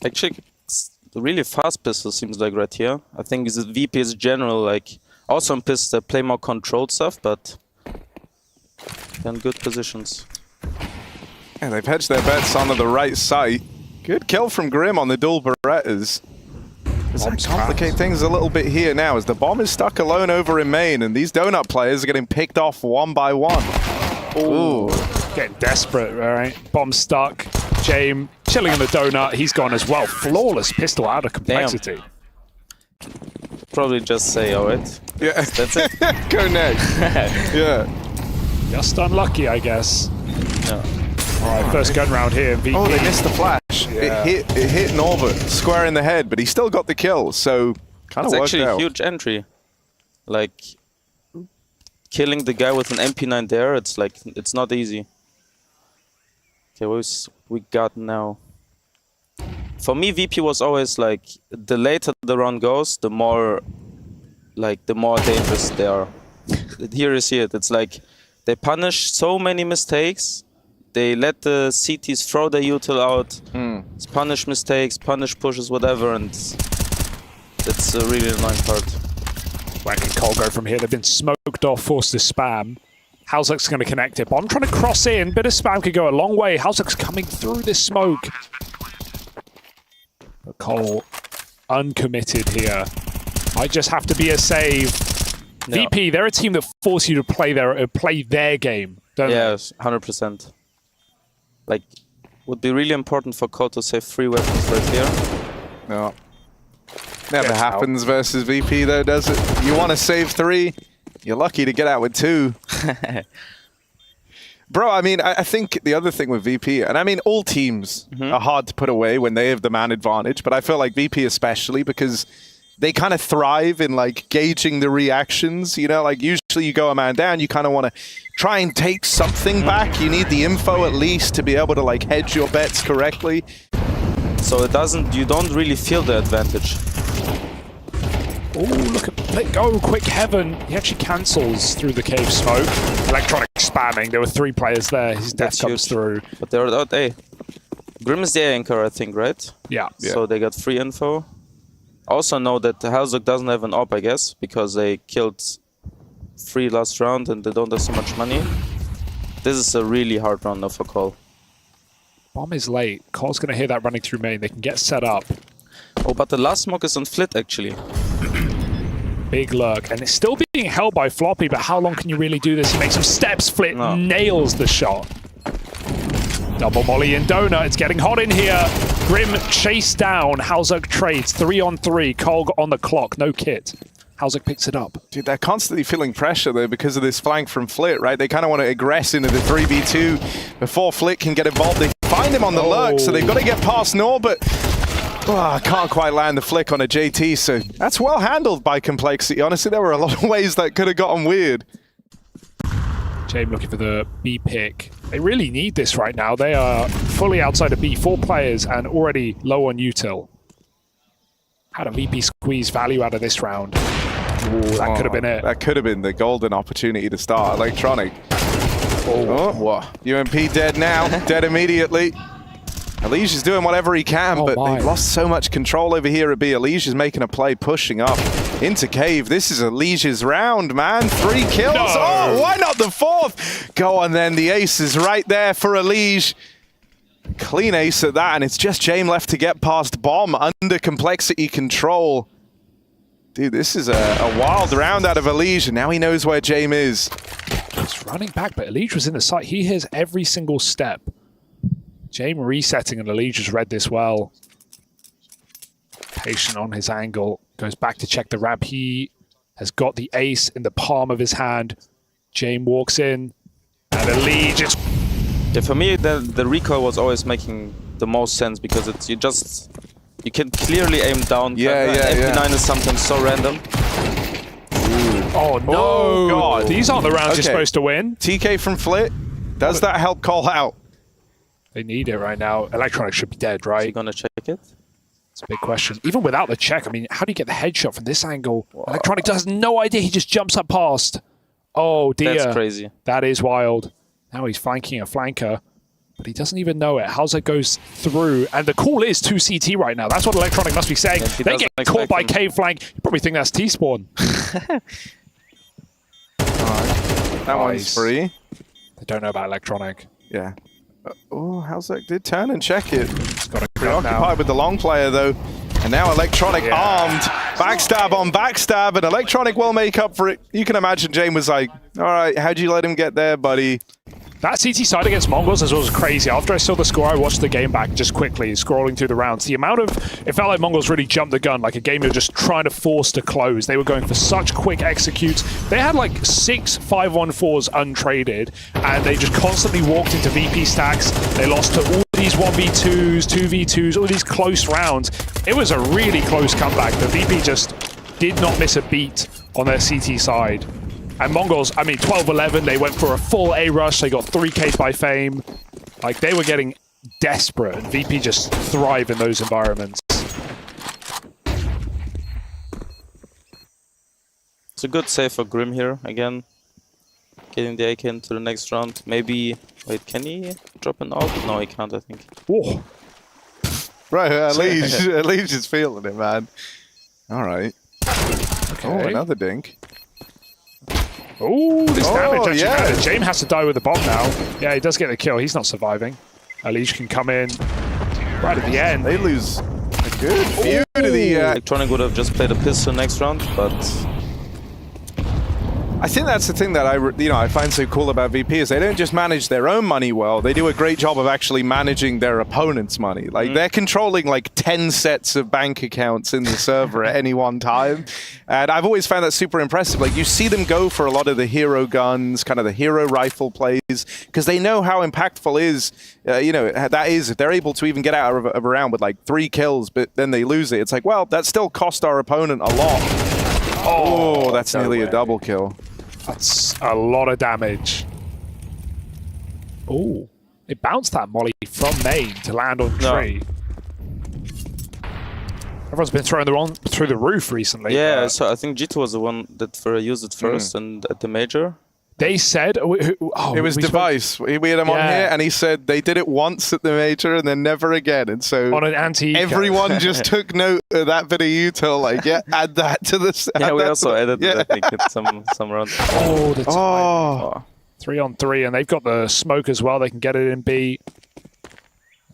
Actually, it's a really fast pistol seems like right here. I think the VP is general, like also in pistol play more controlled stuff, but they're in good positions. Yeah, they've hedged their bets onto the right side. Good kill from Grim on the dual Berettas. Does that complicate things a little bit here now as the bomb is stuck alone over in main and these donut players are getting picked off one by one. Ooh. Getting desperate, right? Bomb stuck. James chilling in the donut. He's gone as well. Flawless pistol out of complexity. Damn. Probably just say, alright. Yeah. That's it. Go next. Yeah. Just unlucky, I guess. Yeah. Alright, first gun round here. VP. Oh, they missed the flash. Yeah. It hit Norbert square in the head, but he still got the kill, so kind of worked out. It's actually a huge entry. Like, killing the guy with an MP9 there, it's like, it's not easy. Okay, what we got now? For me, VP was always like, the later the round goes, the more dangerous they are. Here you see it. It's like, they punish so many mistakes. They let the CTs throw their util out, punish mistakes, punish pushes, whatever, and it's a really annoying part. Where can Cole go from here? They've been smoked off, forced to spam. Halzuk's going to connect it. Bomb trying to cross in. Bit of spam could go a long way. Halzuk's coming through this smoke. But Cole uncommitted here. Might just have to be a save. No. VP, they're a team that force you to play their game, don't they? Yes, 100%. Like, would be really important for Cole to save 3 weapons right here. No. Never happens versus VP though, does it? You want to save 3, you're lucky to get out with 2. Bro, I mean, I think the other thing with VP, and I mean, all teams are hard to put away when they have the man advantage, but I feel like VP especially because they kind of thrive in like gauging the reactions, you know, like usually you go a man down, you kind of want to try and take something back. You need the info at least to be able to like hedge your bets correctly. So you don't really feel the advantage. Oh, look at, let go, quick heaven. He actually cancels through the cave smoke. Electronic spamming, there were 3 players there. His death comes through. But they're out A. Grim is the A anchor, I think, right? Yeah. So they got free info. Also know that Halzuk doesn't have an op, I guess, because they killed 3 last round and they don't have so much money. This is a really hard round now for Cole. Bomb is late. Cole's going to hear that running through main. They can get set up. Oh, but the last smoke is on Flit, actually. Big lurk. And it's still being held by Floppy, but how long can you really do this? He makes some steps. Flit nails the shot. Double molly and donut. It's getting hot in here. Grim chased down. Halzuk trades 3 on 3. Cole on the clock. No kit. Halzuk picks it up. Dude, they're constantly feeling pressure though because of this flank from Flit, right? They kind of want to aggress into the 3v2 before Flit can get involved. They find him on the lurk, so they've got to get past Norbert. Oh, can't quite land the flick on a JT, so that's well handled by Complexity. Honestly, there were a lot of ways that could have gotten weird. James looking for the B pick. They really need this right now. They are fully outside of B, 4 players and already low on util. How do VP squeeze value out of this round? Ooh, that could have been it. That could have been the golden opportunity to start Electronic. UMP dead now, dead immediately. Elige is doing whatever he can, but they've lost so much control over here at B. Elige is making a play, pushing up into cave. This is Elige's round, man. 3 kills. No. Oh, why not the 4th? Go on then, the ace is right there for Elige. Clean ace at that, and it's just James left to get past Bomb under Complexity control. Dude, this is a wild round out of Elige, and now he knows where James is. He's running back, but Elige was in the site. He hears every single step. James resetting, and Elige has read this well. Patient on his angle. Goes back to check the ramp. He has got the ace in the palm of his hand. James walks in, and Elige is... Yeah, for me, the recoil was always making the most sense because it's you can clearly aim down. MP9 is sometimes so random. Oh no! Oh, God. These aren't the rounds you're supposed to win. TK from Flit. Does that help Cole out? They need it right now. Electronic should be dead, right? Is he gonna check it? It's a big question. Even without the check, I mean, how do you get the headshot from this angle? Whoa. Electronic has no idea. He just jumps up past. Oh dear. That's crazy. That is wild. Now he's flanking a flanker. But he doesn't even know it. Halsek goes through, and the call is 2 CT right now. That's what Electronic must be saying. Yeah, they get caught by cave flank. You probably think that's T-spawn. That one's free. They don't know about Electronic. Yeah. Oh, Halsek did turn and check it. He's got to Preoccupied with the long player, though. And now Electronic armed. Backstab on backstab, and Electronic will make up for it. You can imagine Jane was like, all right, how'd you let him get there, buddy? That CT side against Mongols as well was crazy. After I saw the score, I watched the game back just quickly, scrolling through the rounds. The amount of... It felt like Mongols really jumped the gun, like a game you're just trying to force to close. They were going for such quick executes. They had like 6 5-1-4s untraded, and they just constantly walked into VP stacks. They lost to all these 1v2s, 2v2s, all these close rounds. It was a really close comeback. The VP just did not miss a beat on their CT side. And Mongols, I mean, 12-11, they went for a full A rush. They got 3Ks by Fame. Like, they were getting desperate. And VP just thrive in those environments. It's a good save for Grim here, again. Getting the AK into the next round. Maybe... Wait, can he drop an ult? No, he can't, I think. Whoa. Right, at least he's feeling it, man. All right. Okay. Oh, another dink. Oh, this damage actually yeah. matters. James has to die with the bomb now. Yeah, he does get the kill. He's not surviving. Alish can come in right at the end. They lose a good few to the... Electronic would have just played a pistol next round, but... I think that's the thing that I find so cool about VP is they don't just manage their own money well, they do a great job of actually managing their opponent's money. Like they're controlling like 10 sets of bank accounts in the server at any one time. And I've always found that super impressive. Like you see them go for a lot of the hero guns, kind of the hero rifle plays, because they know how impactful that is. If they're able to even get out of a round with like 3 kills, but then they lose it, it's like, well, that still cost our opponent a lot. Oh, that's nearly a double kill. That's a lot of damage. Oh, it bounced that molly from main to land on tree. Everyone's been throwing through the roof recently. Yeah, so I think G2 was the one that used it first and at the major. They said... it was Device. We had him on here, and he said they did it once at the major and then never again. And so on an anti-eco. Everyone just took note of that bit of util, like, yeah, add that to the... Yeah, we also added it, I think, at some round. Oh, the time. 3-on-3, and they've got the smoke as well. They can get it in B.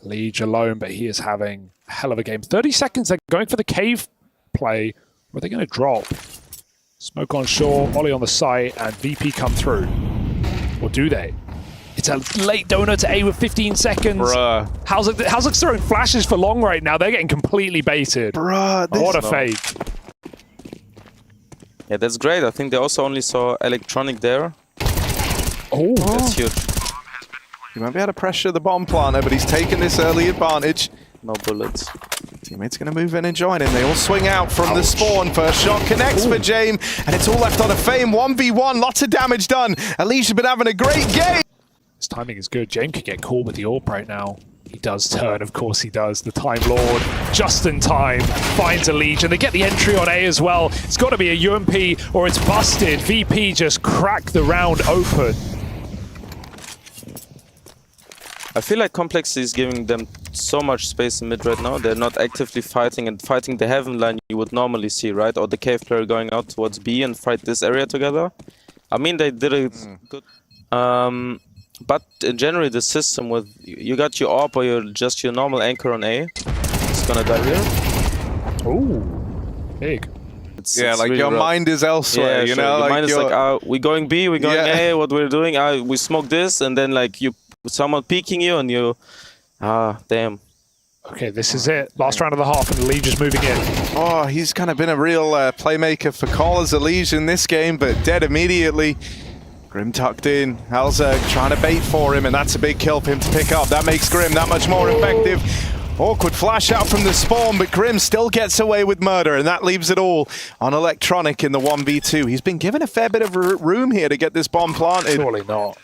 Liege alone, but he is having a hell of a game. 30 seconds, they're going for the cave play. Where are they going to drop? Smoke on shore, Molly on the site, and VP come through. Or do they? It's a late donut to A with 15 seconds. Bruh. Halsek's throwing flashes for long right now. They're getting completely baited. Bruh. What a fake. Yeah, that's great. I think they also only saw Electronic there. Oh. That's huge. He might be able to pressure the bomb planter, but he's taken this early advantage. No bullets. Teammate's going to move in and join him. They all swing out from the spawn. First shot connects for Jame, and it's all left on a Fame. 1v1, lots of damage done. Alicia been having a great game. His timing is good. Jame could get caught with the AWP right now. He does turn, of course he does. The Time Lord, just in time, finds a Liege, and they get the entry on A as well. It's got to be a UMP or it's busted. VP just cracked the round open. I feel like Complex is giving them so much space in mid right now. They're not actively fighting the heaven line you would normally see, right? Or the cave player going out towards B and fight this area together. I mean, they did it good. But in general, the system with you got your AWP or your normal anchor on A. It's gonna die here. Ooh, big. It's like really your rough. mind is elsewhere, yeah, you sure. know? Your mind is like, we going B, we going A, what we're doing, we smoke this, and then like someone peeking you and you, damn. Okay, this is it. Last round of the half, and the Liege is moving in. Oh, he's kind of been a real playmaker for Call as a Liege in this game, but dead immediately. Grim tucked in. Halsek trying to bait for him, and that's a big kill for him to pick up. That makes Grim that much more effective. Awkward flash out from the spawn, but Grim still gets away with murder, and that leaves it all on Electronic in the 1v2. He's been given a fair bit of room here to get this bomb planted. Surely not.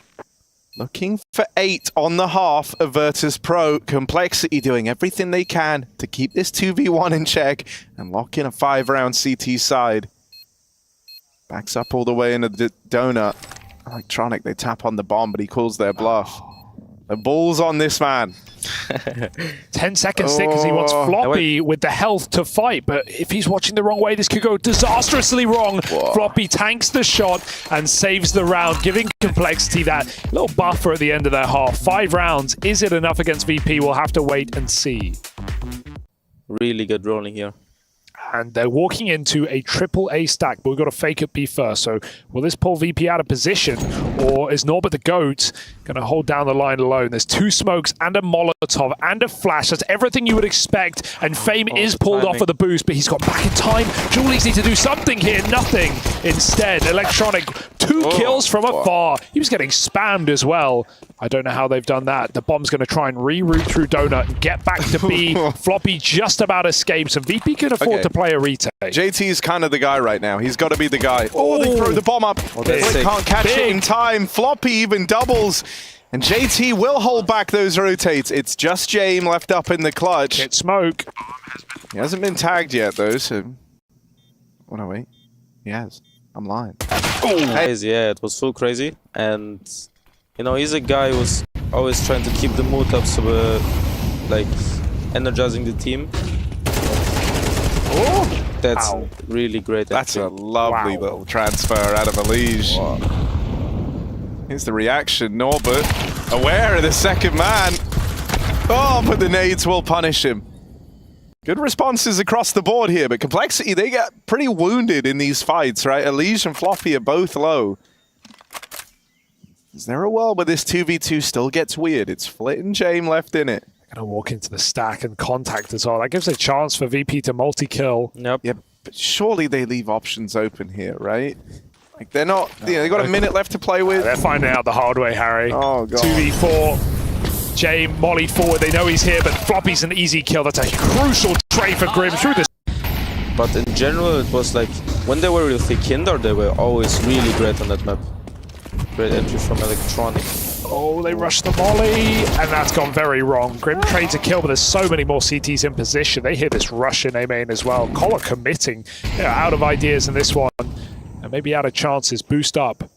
Looking for 8 on the half of Virtus.pro. Complexity doing everything they can to keep this 2v1 in check and lock in a 5-round CT side. Backs up all the way into the donut. Electronic, they tap on the bomb, but he calls their bluff. The ball's on this man. 10 seconds stick because he wants Floppy with the health to fight, but if he's watching the wrong way, this could go disastrously wrong. Whoa. Floppy tanks the shot and saves the round, giving Complexity that little buffer at the end of their half. 5 rounds. Is it enough against VP? We'll have to wait and see. Really good rolling here. And they're walking into a triple A stack, but we've got to fake it B first. So will this pull VP out of position, or is Norbert the GOAT going to hold down the line alone? There's 2 smokes and a Molotov and a flash. That's everything you would expect. And Fame is pulled off of the boost, but he's got back in time. Julies need to do something here. Nothing. Instead, Electronic, 2 kills from afar. He was getting spammed as well. I don't know how they've done that. The bomb's going to try and reroute through Donut and get back to B. Floppy just about escapes, and VP can afford to play a retake. JT's kind of the guy right now. He's got to be the guy. Oh, they throw the bomb up. They can't catch it in time. Floppy even doubles. And JT will hold back those rotates. It's just Jame left up in the clutch. Hit smoke. He hasn't been tagged yet, though, so... Oh, no, wait. He has. I'm lying. Crazy, yeah, it was so crazy. And, you know, he's a guy who's always trying to keep the mood up, so like, energizing the team. That's really great. That's a lovely little transfer out of Elige. Here's the reaction. Norbert, aware of the second man. Oh, but the nades will punish him. Good responses across the board here, but Complexity, they get pretty wounded in these fights, right? Elige and Floppy are both low. Is there a world where this 2v2 still gets weird? It's Flit and Jame left in it. Gonna walk into the stack and contact as well. That gives a chance for VP to multi-kill. Yep. Yeah, but surely they leave options open here, right? Like they're not, you know, they got a minute left to play with. They're finding out the hard way, Harry. Oh, God. 2v4. Jame mollied forward. They know he's here, but Floppy's an easy kill. That's a crucial trade for Grim through this. But in general, it was like, when they were with the Kinder, they were always really great on that map. Great entry from Electronic. Oh, they rushed the molly, and that's gone very wrong. Grim trades a kill, but there's so many more CTs in position. They hear this rush in A main as well. Collar committing, out of ideas in this one, and maybe out of chances. Boost up,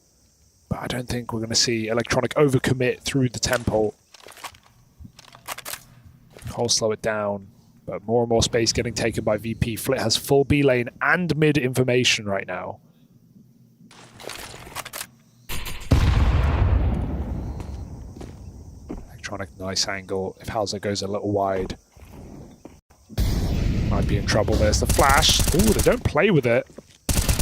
but I don't think we're going to see Electronic overcommit through the temple. Cole slow it down, but more and more space getting taken by VP. Flit has full B lane and mid information right now. Nice angle. If Hauser goes a little wide, might be in trouble. There's the flash. Ooh, they don't play with it.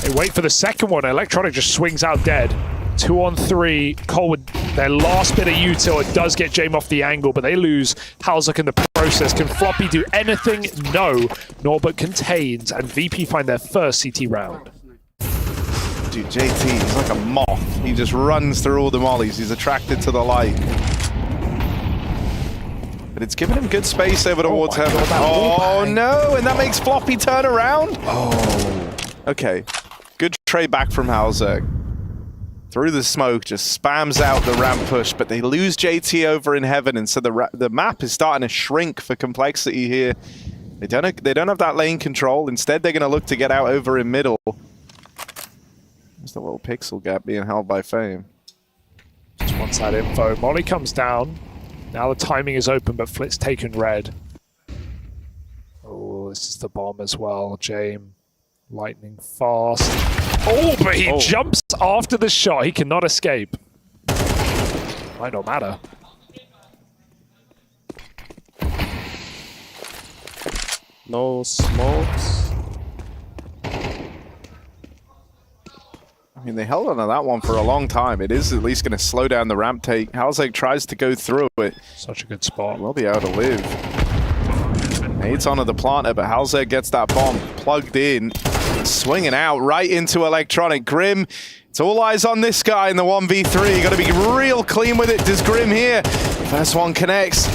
They wait for the second one. Electronic just swings out dead. 2 on 3. Cole with their last bit of util. It does get Jame off the angle, but they lose Hauser in the process. Can Floppy do anything? No. Norbert contains, and VP find their first CT round. Dude, JT, he's like a moth. He just runs through all the mollies. He's attracted to the light. But it's given him good space over towards heaven. Oh no, and that makes Floppy turn around? Oh. Okay, good trade back from Hauser. Through the smoke, just spams out the ramp push, but they lose JT over in heaven, and so the map is starting to shrink for Complexity here. They don't have that lane control. Instead, they're going to look to get out over in middle. There's the little pixel gap being held by Fame. Just wants that info. Molly comes down. Now the timing is open, but Flit's taken red. Oh, this is the bomb as well. Jame, lightning fast. Oh, but he jumps after the shot. He cannot escape. Might not matter. No smokes. I mean, they held on to that one for a long time. It is at least going to slow down the ramp take. Halzek tries to go through it. Such a good spot. Will be able to live. Nades onto the planter, but Halzek gets that bomb plugged in. Swinging out right into Electronic. Grim, it's all eyes on this guy in the 1v3. Got to be real clean with it. Does Grim here? First one connects.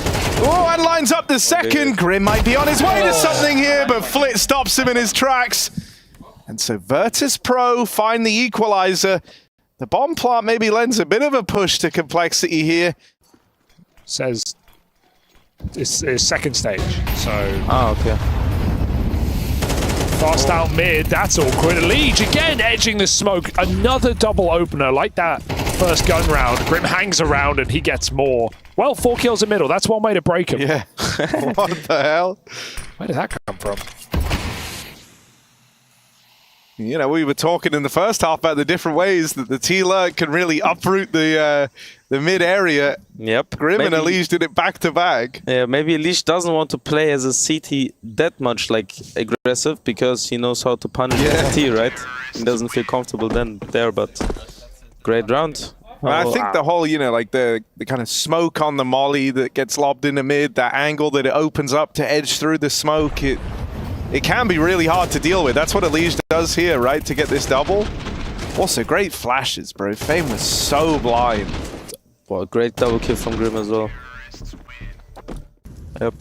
Oh, and lines up the second. Grim might be on his way to something here, but Flit stops him in his tracks. And so Virtus.pro find the equalizer. The bomb plant maybe lends a bit of a push to Complexity here. Says it's second stage, so... Oh, okay. Fast out mid, that's awkward. Elige again edging the smoke. Another double opener like that first gun round. Grim hangs around and he gets more. Well, 4 kills in middle. That's one way to break him. Yeah. What the hell? Where did that come from? You know, we were talking in the first half about the different ways that the T-Lurk can really uproot the mid area. Yep. Grim and Elise did it back to back. Yeah, maybe Elise doesn't want to play as a CT that much like aggressive because he knows how to punish CT, right? He doesn't feel comfortable then there, but great round. I think the whole, you know, like the kind of smoke on the molly that gets lobbed in the mid, that angle that it opens up to edge through the smoke, it can be really hard to deal with. That's what Elise does here, right, to get this double. Also, great flashes, bro. Fame was so blind. Well, great double kill from Grim as well. Yep.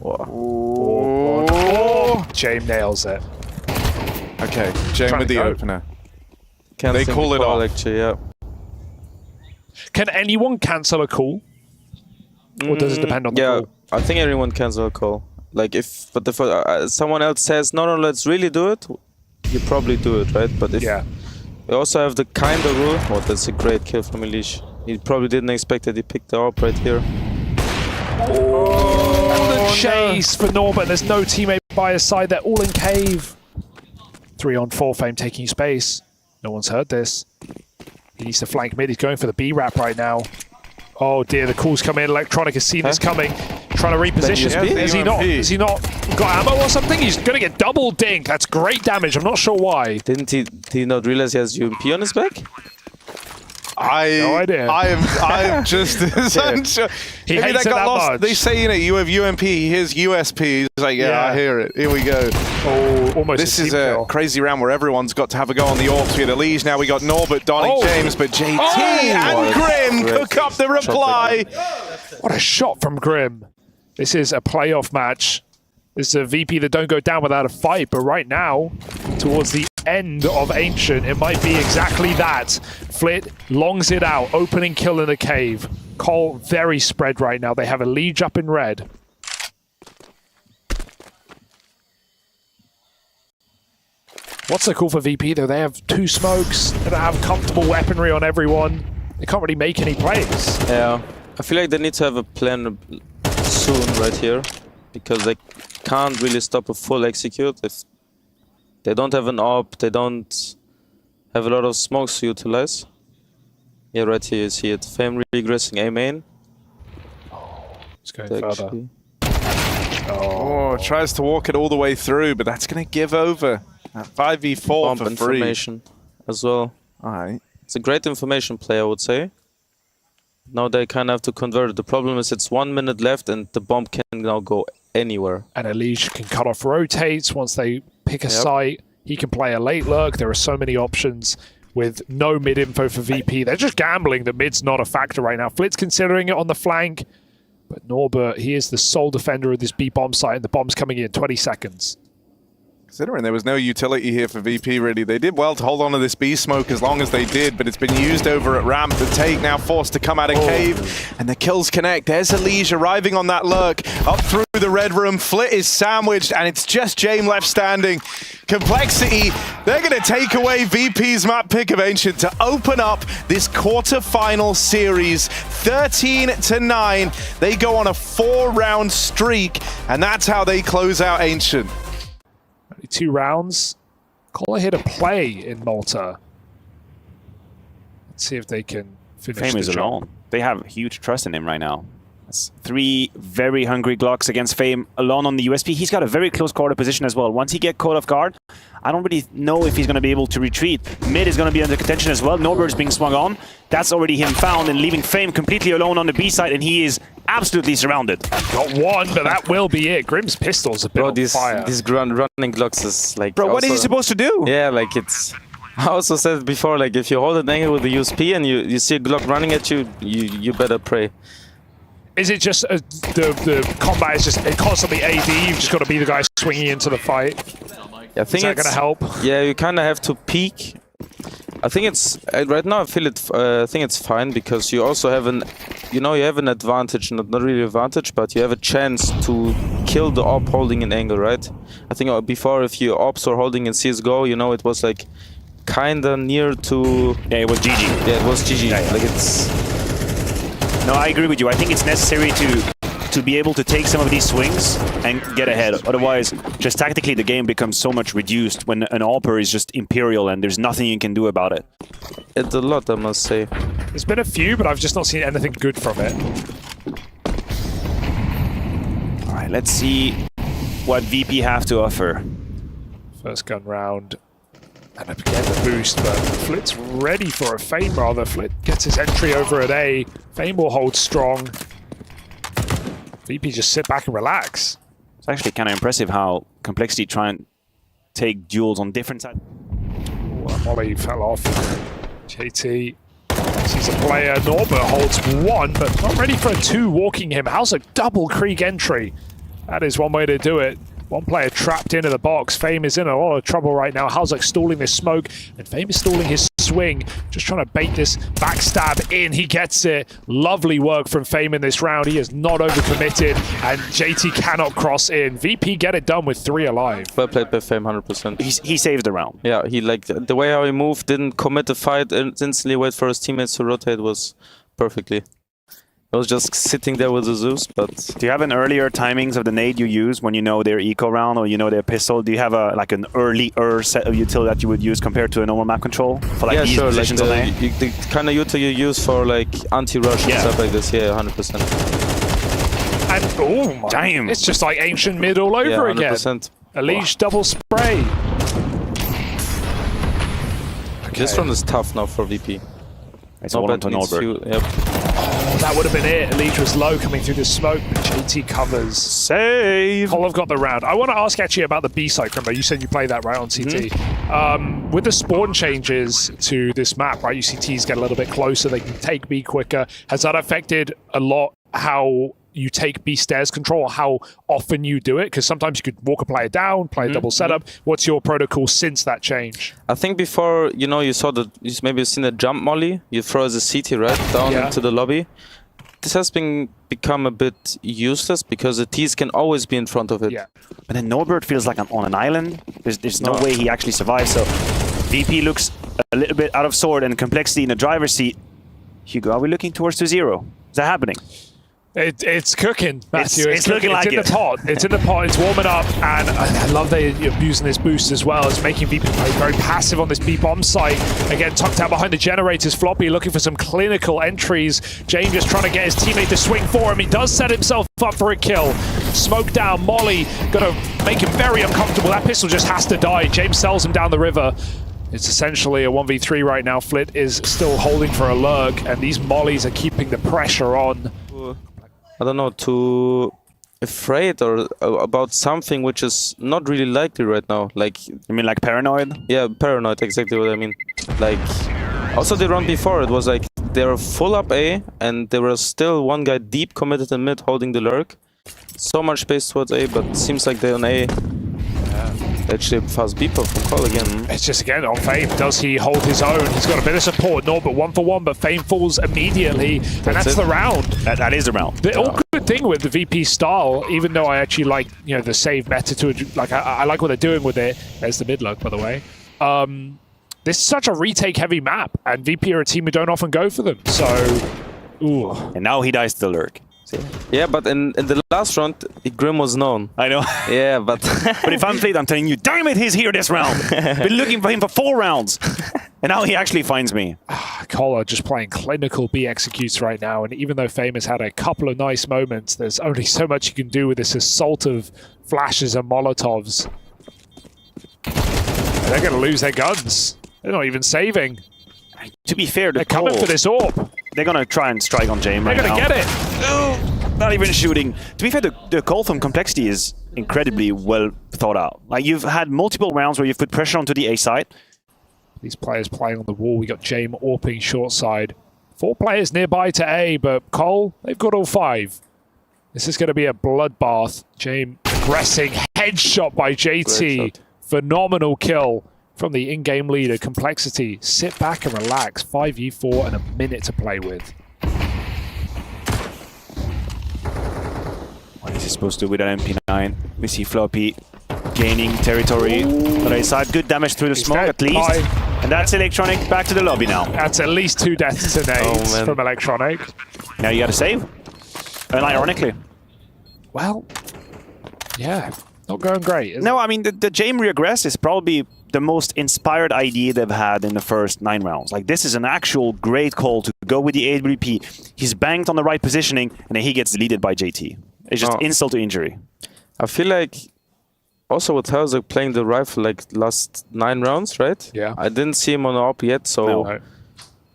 Oh. James nails it. Okay, James with the opener. They call it off. Actually, yeah. Can anyone cancel a call? Or does it depend on the call? I think everyone cancel a call. Like if someone else says no, let's really do it, you probably do it, right? But if we also have the kind of rule. Oh, that's a great kill from Elish. He probably didn't expect that he picked the AWP right here. Oh, the chase for Norbert. There's no teammate by his side. They're all in cave. 3 on 4, Fame taking space. No one's heard this. He needs to flank mid. He's going for the B-Rap right now. Oh dear, the call's come in. Electronic has seen this coming. Trying to reposition. Has he not got ammo or something? He's going to get double dink. That's great damage. I'm not sure why. Did he not realize he has UMP on his back? No idea. I am just unsure. He hates it that much. They say, you know, you have UMP, here's USP. He's like, yeah, I hear it. Here we go. Oh, almost. This is a crazy round where everyone's got to have a go on the AWPs. We had Elise, now we got Norbert donning James, but JT and Grim cook up the reply. What a shot from Grim. This is a playoff match. This is a VP that don't go down without a fight, but right now, towards the end of Ancient, it might be exactly that. Flit longs it out, opening kill in the cave. Cole very spread right now. They have a Liege up in red. What's so cool for VP though? They have 2 smokes. They don't have comfortable weaponry on everyone. They can't really make any plays. Yeah, I feel like they need to have a plan soon right here, because they can't really stop a full execute. If they don't have an AWP, they don't have a lot of smokes to utilize. Yeah, right here you see it. Fame really aggressing A main. It's going further. Oh, tries to walk it all the way through, but that's going to give over. 5v4 Bomb for information as well. Alright. It's a great information play, I would say. Now they kind of have to convert it. The problem is it's 1 minute left and the bomb can now go anywhere. And Elish can cut off rotates once they pick a site. He can play a late lurk. There are so many options with no mid info for VP. They're just gambling that mid's not a factor right now. Flit's considering it on the flank. But Norbert, he is the sole defender of this B bomb site, and the bomb's coming in 20 seconds. Considering there was no utility here for VP, really. They did well to hold on to this B smoke as long as they did, but it's been used over at ramp. The take now forced to come out of cave, and the kills connect. There's Elise arriving on that lurk, up through the red room. Flit is sandwiched, and it's just James left standing. Complexity, they're going to take away VP's map pick of Ancient to open up this quarterfinal series. 13-9. They go on a 4-round streak, and that's how they close out Ancient. 2 rounds. Call here to play in Malta. Let's see if they can finish Fame is alone. They have huge trust in him right now. That's 3 very hungry Glocks against Fame alone on the USP. He's got a very close quarter position as well. Once he gets caught off guard, I don't really know if he's going to be able to retreat. Mid is going to be under contention as well. Norbert is being swung on. That's already him found and leaving Fame completely alone on the B side, and he is absolutely surrounded. Got one, but that will be it. Grim's pistol's a bit on fire. These running Glocks is like... Bro, what is he supposed to do? Yeah, like it's... I also said it before, like if you hold an angle with the USP and you see a Glock running at you, you better pray. Is it just the combat is just constantly AD? You've just got to be the guy swinging into the fight. Yeah, I think is that going to help? Yeah, you kind of have to peek. I think it's right now. I feel it. I think it's fine because you also have an, you have an advantage, not really advantage, but you have a chance to kill the AWP holding an angle, right? I think before, if you AWPs or holding in CS:GO, it was like kinda near to. Yeah, it was GG. Yeah, it was GG. Yeah. Like it's. No, I agree with you. I think it's necessary to be able to take some of these swings and get ahead. Otherwise, just tactically, the game becomes so much reduced when an AWPer is just Imperial and there's nothing you can do about it. It's a lot, I must say. There's been a few, but I've just not seen anything good from it. All right, let's see what VP have to offer. First gun round. And again the boost, but Flit's ready for a Fame rather. Flit gets his entry over at A. Fame will hold strong. VP just sit back and relax. It's actually kind of impressive how Complexity try and take duels on different sides. Molly fell off. JT sees a player. Norbert holds one, but not ready for a two, walking him. How's a double Krieg entry? That is one way to do it. One player trapped into the box. Fame is in a lot of trouble right now. Halzak stalling this smoke, and Fame is stalling his swing. Just trying to bait this backstab in. He gets it. Lovely work from Fame in this round. He is not overcommitted, and JT cannot cross in. VP get it done with 3 alive. Well played by Fame, 100%. He saved the round. Yeah, he like the way how he moved, didn't commit the fight, and instantly wait for his teammates to rotate was perfectly. I was just sitting there with the Zeus, but... Do you have an earlier timings of the nade you use when you know their eco round or you know their pistol? Do you have a like an earlier set of util that you would use compared to a normal map control? For like yeah, these sure. Like positions on A? the kind of util you use for like anti-rush and stuff like this. Yeah, 100%. And oh my! Damn! It's just like ancient mid all over again. 100%. Elige double spray. This one is tough now for VP. It's all onto Norbert. Yep. Oh, that would have been it. Elige was low coming through the smoke, but JT covers. Save! Kolov got the round. I want to ask actually about the B side, Crimbo. You said you played that right on CT. With the spawn changes to this map, right? You see Ts get a little bit closer. They can take B quicker. Has that affected a lot how you take B stairs control, how often you do it? Because sometimes you could walk a player down, play a double setup. What's your protocol since that change? I think before, you know, you saw the, maybe you've seen a jump molly, you throw as a CT right down into the lobby. This has become a bit useless because the Ts can always be in front of it. Yeah. But then Norbert feels like on an island. There's no way he actually survives. So VP looks a little bit out of sword and Complexity in the driver's seat. Hugo, are we looking towards 2-0? Is that happening? It's cooking, Matthew. It's looking like it's in the pot. It's in the pot. It's warming up, and I love they're using this boost as well. It's making VP play very passive on this B bomb site. Again, tucked out behind the generators. Floppy looking for some clinical entries. James just trying to get his teammate to swing for him. He does set himself up for a kill. Smoke down. Molly gonna make him very uncomfortable. That pistol just has to die. James sells him down the river. It's essentially a 1v3 right now. Flit is still holding for a lurk, and these mollies are keeping the pressure on. I don't know, too afraid or about something which is not really likely right now. Like, you mean like paranoid? Yeah, paranoid, exactly what I mean. Like, also the round before, it was like they were full up A and there was still one guy deep committed in mid holding the lurk. So much space towards A, but it seems like they're on A. Actually, fast beeper from Call again. It's just again on Fame. Does he hold his own? He's got a bit of support. Norbert 1-for-1, but Fame falls immediately, and that's the round. That is the round. The awkward thing with the VP style, even though I actually like the save meta to like I like what they're doing with it. There's the mid lurk, by the way. This is such a retake heavy map, and VP are a team who don't often go for them. So, ooh. And now he dies to the lurk. Yeah, but in the last round, Grim was known. I know. Yeah, but... but if I'm Fleet, I'm telling you, damn it, he's here this round. Been looking for him for 4 rounds. And now he actually finds me. Kola just playing clinical B executes right now. And even though Fame has had a couple of nice moments, there's only so much you can do with this assault of flashes and Molotovs. And they're going to lose their guns. They're not even saving. To be fair, they're coming for this AWP. They're going to try and strike on James right now. They're going to get it. Oh, not even shooting. To be fair, the call from Complexity is incredibly well thought out. Like, you've had multiple rounds where you've put pressure onto the A side. These players playing on the wall. We got James AWPing short side. 4 players nearby to A, but Cole, they've got all 5. This is going to be a bloodbath. James aggressing. Headshot by JT. Phenomenal kill from the in-game leader, Complexity. Sit back and relax. 5v4 and a minute to play with. What is he supposed to do with an MP9? We see Floppy gaining territory on the A side. Good damage through the smoke, at least. And that's Electronic back to the lobby now. That's at least 2 deaths to nades from Electronic. Now you got to save. And ironically. Well, yeah, not going great. No, I mean, the Jame regress is probably the most inspired idea they've had in the first 9 rounds. Like, this is an actual great call to go with the AWP. He's banked on the right positioning, and then he gets deleted by JT. It's just insult to injury. I feel like also with Herzog playing the rifle like last 9 rounds, right? Yeah. I didn't see him on the op yet, so No.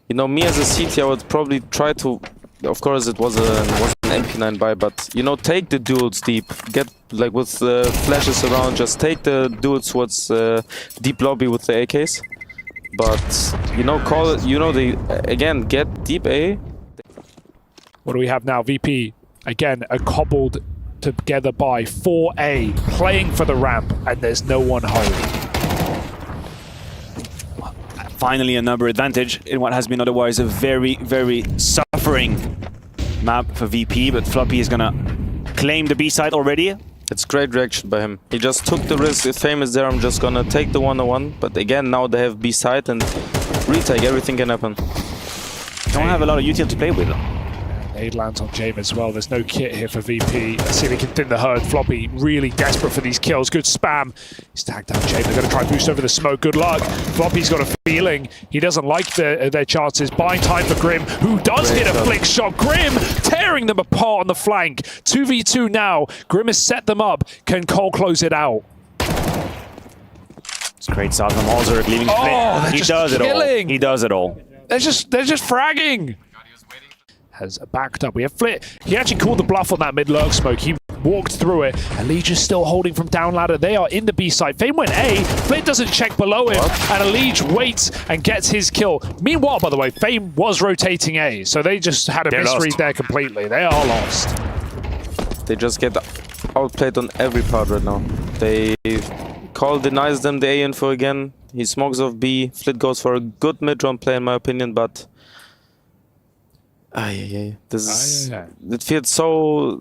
you know, me as a CT, I would probably try to. Of course, it was an MP9 buy, but you know, take the duels deep. Get like with the flashes around, just take the duels towards deep lobby with the AKs. But you know, call it. You know, again get deep A. What do we have now? VP, again, a cobbled together by 4A, playing for the ramp, and there's no one home. Finally a number advantage in what has been otherwise a very, very suffering map for VP, but Floppy is gonna claim the B side already. It's great reaction by him. He just took the risk. If Fame is there, I'm just gonna take the 1-on-1. But again, now they have B side and retake. Everything can happen. Don't have a lot of util to play with. Nade lands on Jame as well. There's no kit here for VP. Let's see if he can thin the herd. Floppy really desperate for these kills. Good spam. He's tagged down Jame. They're going to try and boost over the smoke. Good luck. Floppy's got a feeling he doesn't like their chances. Buying time for Grim, who does hit a flick shot. Grim tearing them apart on the flank. 2v2 now. Grim has set them up. Can Cole close it out? It's a great start from Ozurk, leaving split. He does it all. He does it all. They're just fragging. Has backed up. We have Flit. He actually called the bluff on that mid-lurk smoke. He walked through it. Elige is still holding from down ladder. They are in the B side. Fame went A. Flit doesn't check below him. And Elige waits and gets his kill. Meanwhile, by the way, Fame was rotating A. So they just had a misread there completely. They are lost. They just get outplayed on every part right now. They Call denies them the A info again. He smokes off B. Flit goes for a good mid-round play in my opinion, but this is it feels so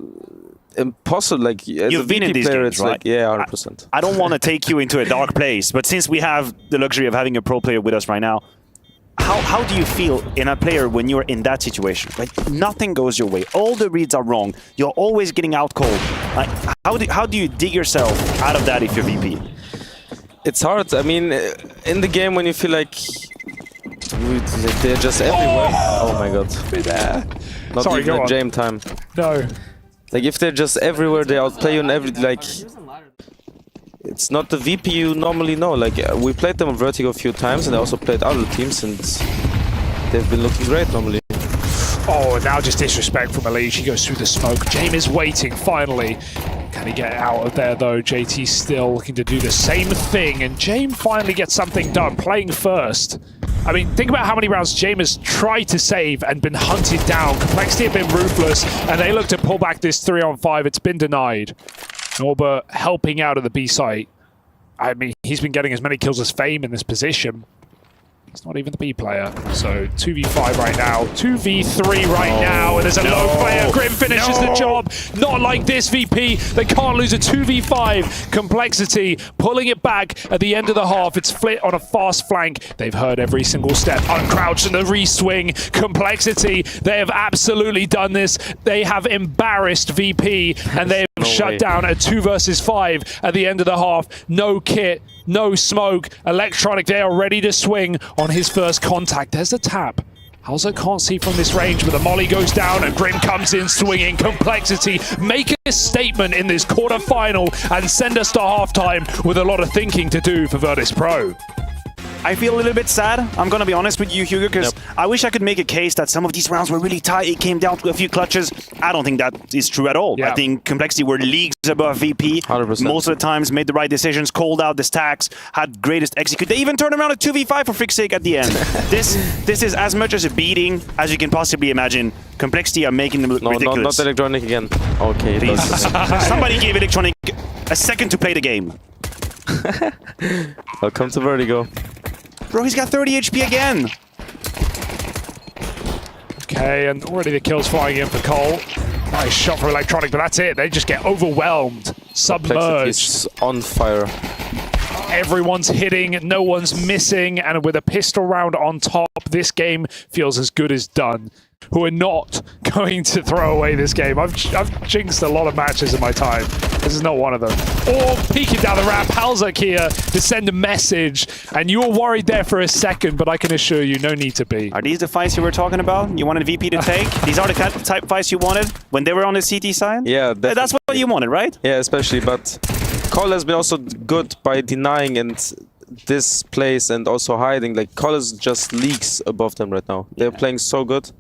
impossible. Like as you've a been in these player, games, it's right? like 100%. I don't want to take you into a dark place, but since we have the luxury of having a pro player with us right now, how do you feel in a player when you're in that situation? Like nothing goes your way, all the reads are wrong, you're always getting out cold. Like how do you dig yourself out of that if you're VP? It's hard. I mean, in the game when you feel like they're just everywhere. Oh my god. Not Sorry, even go a on. Jame time. No. Like if they're just everywhere, they outplay you in every like. It's not the VP you normally know. Like we played them on Vertigo a few times, and I also played other teams, and they've been looking great normally. Oh, now just disrespect from Elige. He goes through the smoke. Jame is waiting, finally. Can he get out of there, though? JT's still looking to do the same thing, and Jame finally gets something done, playing first. I mean, think about how many rounds Jame has tried to save and been hunted down. Complexity have been ruthless, and they look to pull back this 3-on-5. It's been denied. Norbert helping out at the B site. I mean, he's been getting as many kills as Fame in this position. He's not even the B player. So 2v5 right now. 2v3 right now. And there's a low player. Grim finishes the job. Not like this, VP. They can't lose a 2v5. Complexity pulling it back at the end of the half. It's Flit on a fast flank. They've heard every single step. Uncrouched and the re-swing. Complexity. They have absolutely done this. They have embarrassed VP. And they have shut down a 2 versus 5 at the end of the half. No kit. No smoke. Electronic, they are ready to swing on his first contact. There's the tap. Halzo can't see from this range, but the molly goes down and Grim comes in swinging. Complexity making a statement in this quarterfinal and send us to halftime with a lot of thinking to do for Virtus.pro. I feel a little bit sad, I'm gonna be honest with you, Hugo, because I wish I could make a case that some of these rounds were really tight, it came down to a few clutches. I don't think that is true at all. I think Complexity were leagues above VP. 100%. Most of the times made the right decisions, called out the stacks, had greatest execute. They even turned around a 2v5 for frick's sake at the end. This is as much as a beating as you can possibly imagine. Complexity are making them look ridiculous. Not Electronic again. Okay, Please. Somebody gave Electronic a second to play the game. Welcome to Vertigo. Bro, he's got 30 HP again. Okay, and already the kills flying in for Cole. Nice shot for Electronic, but that's it. They just get overwhelmed, submerged. Complexity's on fire. Everyone's hitting, no one's missing, and with a pistol round on top, this game feels as good as done. Who are not going to throw away this game. I've jinxed a lot of matches in my time. This is not one of them. Or peeking down the ramp, Halzak here to send a message, and you were worried there for a second, but I can assure you, no need to be. Are these the fights you were talking about? You wanted VP to take? These are the type of fights you wanted when they were on the CT side? Yeah, that's what you wanted, right? Yeah, especially, but Cole has been also good by denying and this place and also hiding. Like, Cole is just leagues above them right now. They're playing so good.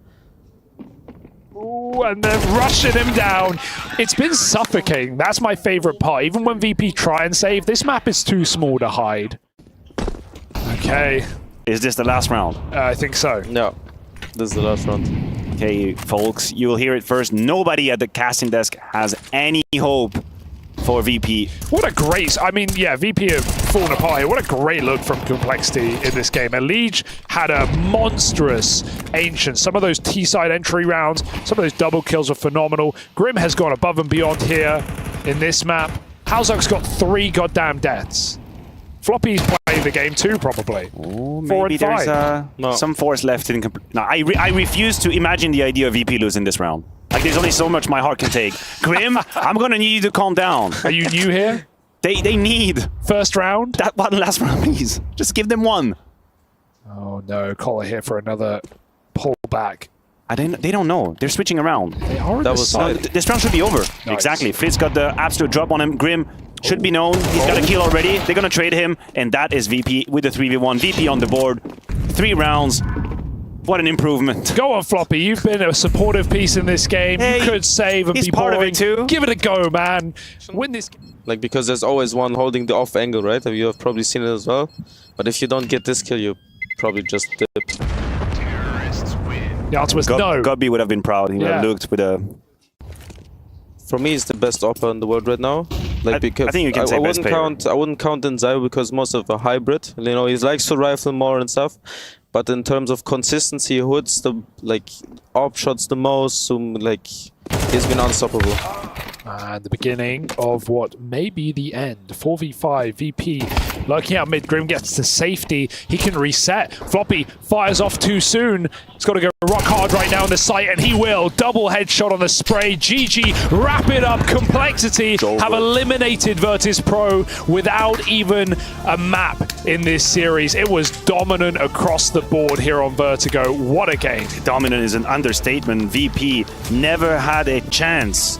Ooh, and they're rushing him down. It's been suffocating. That's my favorite part. Even when VP try and save, this map is too small to hide. Okay. Is this the last round? I think so. No, this is the last round. Okay, folks, you will hear it first. Nobody at the casting desk has any hope for VP. What a great... I mean, yeah, VP have fallen apart here. What a great look from Complexity in this game. Elige had a monstrous Ancient. Some of those T-side entry rounds, some of those double kills were phenomenal. Grim has gone above and beyond here in this map. Halzak's got 3 goddamn deaths. Floppy's playing the game too, probably. Oh, 4 maybe and 5. there's some force left in... No, I refuse to imagine the idea of VP losing this round. Like, there's only so much my heart can take. Grim, I'm gonna need you to calm down. Are you new here? They need First round? that one last round, please. Just give them one. Oh no, Collar here for another pullback. They don't know. They're switching around. They are on the side. This round should be over. Nice. Exactly. Fritz got the absolute drop on him. Grim should be known. He's got a kill already. They're gonna trade him, and that is VP with the 3v1. VP on the board. 3 rounds. What an improvement. Go on, Floppy. You've been a supportive piece in this game. Hey, you could save and he's be part boring. of it too. Give it a go, man. Win this game. Like, because there's always one holding the off angle, right? You have probably seen it as well. But if you don't get this kill, you probably just dip. The answer was no. Gobby would have been proud. He would have looked with a... For me, he's the best opper in the world right now. Like, because I think you can say I best wouldn't player. count. I wouldn't count Enzyme because most of a hybrid. You know, he likes to rifle more and stuff. But in terms of consistency, he hits the op shots the most. So he's been unstoppable. And the beginning of what may be the end. 4v5, VP lurking out mid. Grim gets to safety. He can reset. Floppy fires off too soon. He's got to go rock hard right now in the site, and he will. Double headshot on the spray. GG, wrap it up. Complexity have eliminated Virtus.pro without even a map in this series. It was dominant across the board here on Vertigo. What a game. Dominant is an understatement. VP never had a chance